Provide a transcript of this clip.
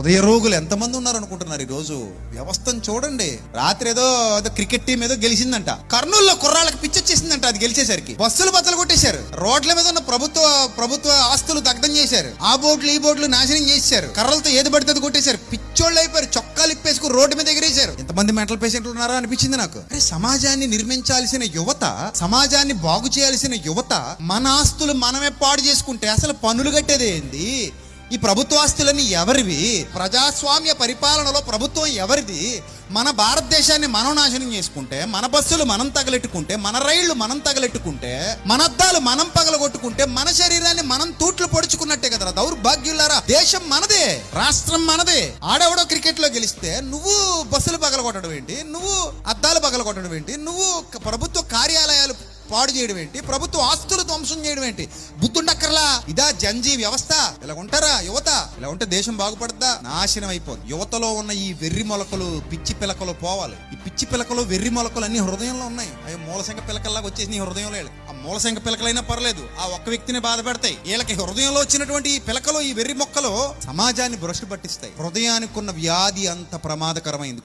హృదయ రోగులు ఎంతమంది ఉన్నారు అనుకుంటున్నారు ఈ రోజు? వ్యవస్థను చూడండి. రాత్రి ఏదో క్రికెట్ టీం ఏదో గెలిచిందంట, కర్నూలులో కుర్రాళ్ళకి పిచ్చొచ్చేసిందంట. అది గెలిచేసరికి బస్సులు బద్దలు కొట్టేశారు, రోడ్ల మీద ఉన్న ప్రభుత్వ ఆస్తులు దగ్ధం చేశారు, ఆ బోట్లు ఈ బోట్లు నాశనం చేశారు, కర్రలతో ఏది పడితే అది కొట్టేశారు, పిచ్చోళ్ళు అయిపోయారు, చొక్కాలు ఇప్పేసుకుని రోడ్డు మీద ఎగిరేశారు. ఎంతమంది మెంటల్ పేషెంట్లు ఉన్నారా అనిపించింది నాకు. అరే, సమాజాన్ని నిర్మించాల్సిన యువత, సమాజాన్ని బాగు చేయాల్సిన యువత మన ఆస్తులు మనమే పాడు చేసుకుంటే అసలు పన్నులు కట్టేది ఏంది? ఈ ప్రభుత్వ ఆస్తులన్నీ ఎవరివి? ప్రజాస్వామ్య పరిపాలనలో ప్రభుత్వం ఎవరిది? మన భారతదేశాన్ని మనం నాశనం చేసుకుంటే, మన బస్సులు మనం తగలెట్టుకుంటే, మన రైళ్లు మనం తగలెట్టుకుంటే, మన అద్దాలు మనం పగలగొట్టుకుంటే, మన శరీరాన్ని మనం తూట్లు పొడుచుకున్నట్టే కదరా దౌర్భాగ్యులారా. దేశం మనదే, రాష్ట్రం మనదే. ఆడెవడో క్రికెట్ లో గెలిస్తే నువ్వు బస్సులు పగలగొట్టడం ఏంటి? నువ్వు అద్దాలు పగలగొట్టడం ఏంటి? నువ్వు ప్రభుత్వ కార్యాలయాలు పాడు చేయడం ఏంటి? ప్రభుత్వ ఆస్తులు ధ్వంసం చేయడం ఏంటి? బుద్ధుండక్కర్లా? ఇదా జంజీ వ్యవస్థ? ఇలా ఉంటారా యువత? ఇలా ఉంటే దేశం బాగుపడద్దా? నాశనం అయిపోద్ది. యువతలో ఉన్న ఈ వెర్రి మొలకలు, పిచ్చి పిలకలు పోవాలి. ఈ పిచ్చి పిలకలు, వెర్రి మొలకలు అన్ని హృదయంలో ఉన్నాయి. అవి మూలశంక పిలకల్లాగా వచ్చేసి నీ హృదయంలో. ఆ మూలశంక పిలకలైనా పర్లేదు, ఆ ఒక్క వ్యక్తిని బాధ పెడతాయి. వీళ్ళకి హృదయంలో వచ్చినటువంటి ఈ పిలకలు, ఈ వెర్రి మొక్కలు సమాజాన్ని భ్రష్టు పట్టిస్తాయి. హృదయానికి ఉన్న వ్యాధి అంత ప్రమాదకరమైంది.